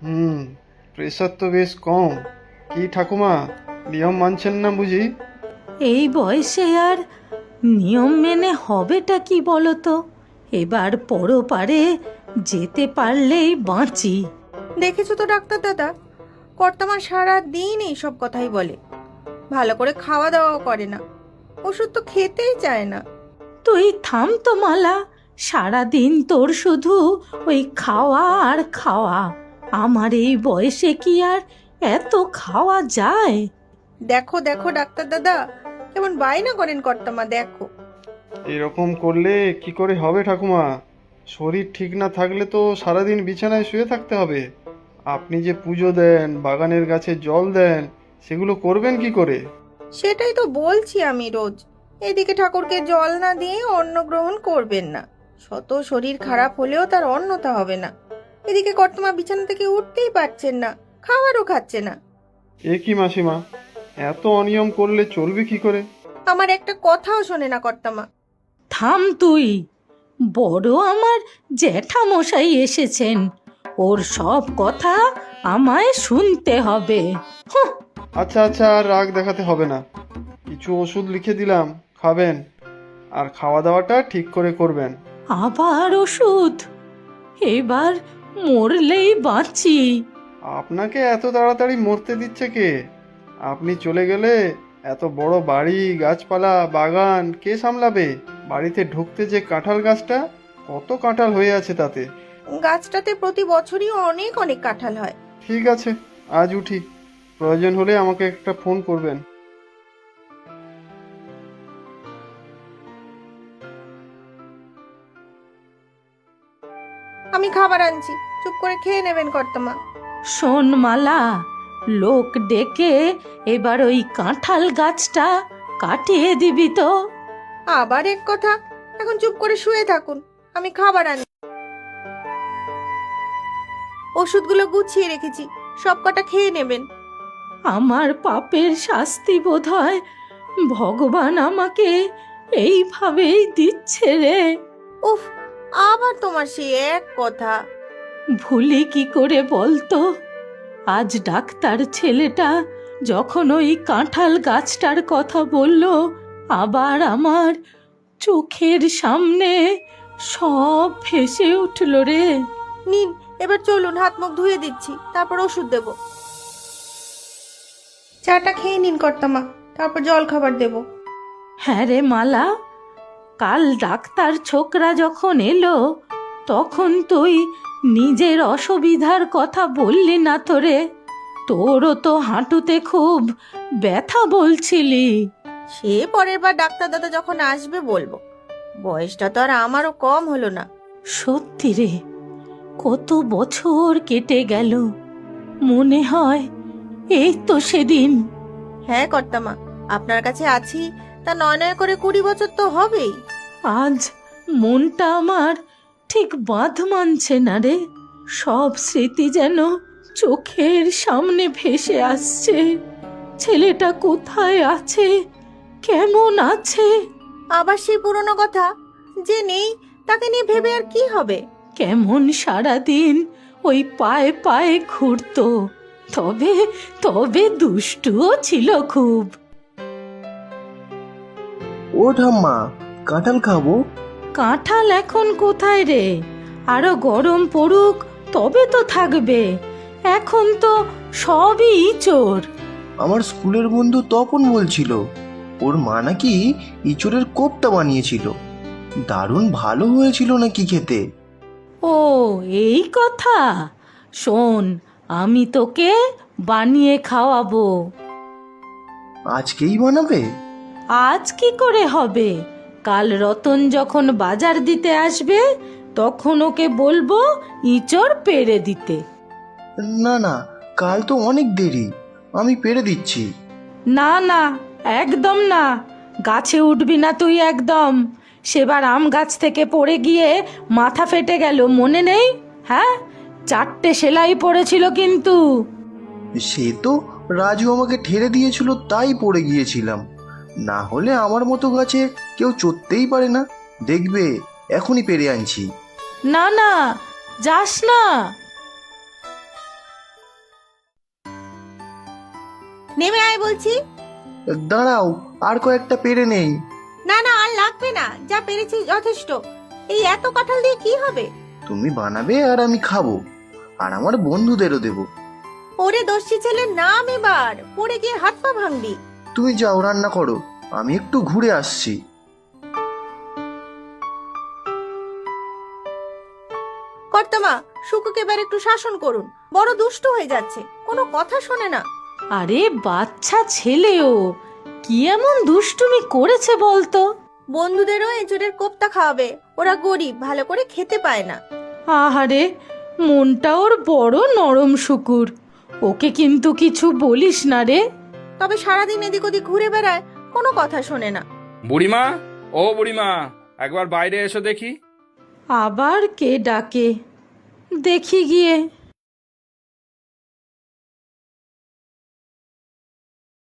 হুম, pressure তো বেশ কম। কি ঠাকুমা, নিয়ম মানছেন না বুঝি? এই বয়সে আর নিয়ম মেনে হবেটা কি বলো তো? এবার পরপারে যেতে পারলেই বাঁচি। দেখেছো তো ডাক্তার দাদা, কর্তামা সারা দিন এইসব কথাই বলে। ভালো করে খাওয়া দাওয়াও করে না, ওষুধ তো খেতেই চায় না। তুই থাম তো মালা, সারাদিন তোর শুধু ওই খাওয়া আর খাওয়া। আমার এই বয়সে কি আর এত খাওয়া যায়? দেখো দেখো ডাক্তার দাদা, কেমন বায়না করেন কর্তামা, দেখো। এরকম করলে কি করে হবে ঠাকুমা? শরীর ঠিক না থাকলে তো সারাদিন বিছানায় শুয়ে থাকতে হবে। আপনি যে পুজো দেন, বাগানের গাছে জল দেন, সেগুলো করবেন কি করে? সেটাই তো বলছি আমি রোজ। এদিকে ঠাকুরকে জল না দিয়ে অন্ন গ্রহণ করবেন না, শত শরীর খারাপ হলেও তার অন্নতা হবে না। এদিকে কর্তামা বিছানা থেকে উঠতেই পারছেন না, খাবারও খাচ্ছে না। এ কি মাসিমা, এত অনিয়ম করলে চলবে কি করে? আমার একটা কথাও শোনে না কর্তামা। থাম তুই, বড় আমার জ্যাঠামশাই এসেছেন, ওর সব কথা আমায় শুনতে হবে। হুঁ, আচ্ছা আচ্ছা, আর রাগ দেখাতে হবে না। কিছু ওষুধ লিখে দিলাম, খাবেন। আর খাওয়া দাওয়াটা ঠিক করে করবেন। আবার ওষুধ? এবার মরলেই বাঁচি। আপনাকে এত তাড়াতাড়ি মরতে দিচ্ছে কে? আপনি চলে গেলে এত বড় বাড়ি, গাছপালা, বাগান কে সামলাবে? বাড়িতে ঢুকতে যে কাঁঠাল গাছটা, কত কাঁঠাল হয়ে আছে তাতে। গাছটাতে প্রতি বছরই অনেক অনেক কাঁঠাল হয়। ঠিক আছে, আজ উঠি। প্রয়োজন হলে আমাকে একটা ফোন করবেন। আমি খাবার আনছি, চুপ করে খেয়ে নেবেন কর্তামা। শোন মালা, লোক ডেকে এবার ওই কাঁঠাল গাছটা কাটিয়ে দিবি তো। আবার এক কথা, এখন চুপ করে শুয়ে থাকুন, আমি খাবার আনি। ওষুধগুলো গুছিয়ে রেখেছি, সব কটা খেয়ে নেবেন। আমার পাপের শাস্তি বোধহয় ভগবান আমাকে এইভাবেই দিচ্ছে রে। উফ, আবার তোমার সেই এক কথা। ভুলি কি করে বলতো? আজ ডাক্তার ছেলেটা যখন ওই কাঁঠাল গাছটার কথা বলল, আবার আমার চোখের সামনে সব ভেসে উঠল রে। নিন, এবার চলুন, হাত মুখ ধুয়ে দিচ্ছি, তারপর ওষুধ দেব। চাটা খেয়ে নিন কর্তামা, তারপর জল খাবার দেব। হ্যাঁ রে মালা, কাল ডাক্তার ছোকরা যখন এলো তখন তুই নিজের অসুবিধার কথা বললি না তো রে? তোরও তো হাঁটুতে খুব ব্যথা বলছিলি। সে পরের বার ডাক্তার দাদা যখন আসবে বলবো। বয়সটা তো আর আমারও কম হলো না। সত্যি রে, কত বছর কেটে গেল, মনে হয় এই তো সেদিন। হ্যাঁ কর্তামা, আপনার কাছে আছি তা নয় নয় করে 20 বছর তো হবেই। আজ মনটা আমার ঠিক বাঁধ মানছে না রে। সব স্মৃতি যেন চোখের সামনে ভেসে আসছে। ছেলেটা কোথায় আছে, কেমন আছে? আবার সেই পুরনো কথা, যে নেই তাকে নিয়ে ভেবে আর কি হবে। কেমন সারাদিন ওই পায়ে পায়ে ঘুরতো, তবে তবে দুষ্টুও ছিল খুব। ও ঠাম্মা, কাঁঠাল খাবো। কাঁঠাল এখন কোথায় রে? আরো গরম পড়ুক তবে তো থাকবে, এখন তো সবই ইঁচড়। আমার স্কুলের বন্ধু তপন বলছিল ওর মা নাকি ইঁচড়ের কোপ্তা বানিয়েছিল, দারুণ ভালো হয়েছিল নাকি খেতে। ও, এই কথা। শোন, আমি তোকে বানিয়ে খাওয়াবো। আজকেই বানাবে? আজ কি করে হবে? কাল রতন যখন বাজার দিতে আসবে তখন ওকে বলবো ইঁচড় পেড়ে দিতে। না না, কাল তো অনেক দেরি, আমি পেরে দিচ্ছি। না না, একদম না, গাছে উঠবি না তুই একদম। সেবার আম গাছ থেকে পড়ে গিয়ে মাথা ফেটে গেল, মনে নেই? হ্যাঁ, 4টে সেলাই পড়েছিল কিন্তু। সে তো রাজু আমাকে ঠেলে দিয়েছিল তাই পড়ে গিয়েছিলাম, না হলে আমার মতো গাছে কেউ চড়তেই পারে না। দেখবে এখনই পেরে আনছি। না না, যাস না। নেমে আয় বলছি। দাঁড়াও, আর কয়েকটা পেরে নেই। না না, আর লাগবে না, যা পেরেছি যথেষ্ট। এই এত কাঁঠাল দিয়ে কি হবে? তুমি বানাবে আর আমি খাবো, আর আমার বন্ধুদেরও দেবো। ওরে দস্যি ছেলে, নাম এবার, পড়ে গিয়ে হাত পা ভাঙবি। তুমি যাও, রান্না করো, আমি একটু ঘুরে আসছি। কর্তামা, শুকুকে এবার একটু শাসন করুন, বড় দুষ্ট হয়ে যাচ্ছে, কোনো কথা শোনে না। আরে বাচ্চা ছেলেও কি এমন দুষ্টুমি করেছে বলতো? বন্ধুদেরও এঁচড়ের কোপ্তা খাওয়াবে, ওরা গরিব, ভালো করে খেতে পায় না। আহারে, মনটা ওর বড় নরম শুকুর। ওকে কিন্তু কিছু বলিস না রে। তবে সারাদিন এদিক ওদিক ঘুরে বেড়ায়, কোনো কথা শোনে না। বুড়িমা, ও বুড়িমা, একবার বাইরে এসো দেখি। আবার কে ডাকে? দেখি গিয়ে।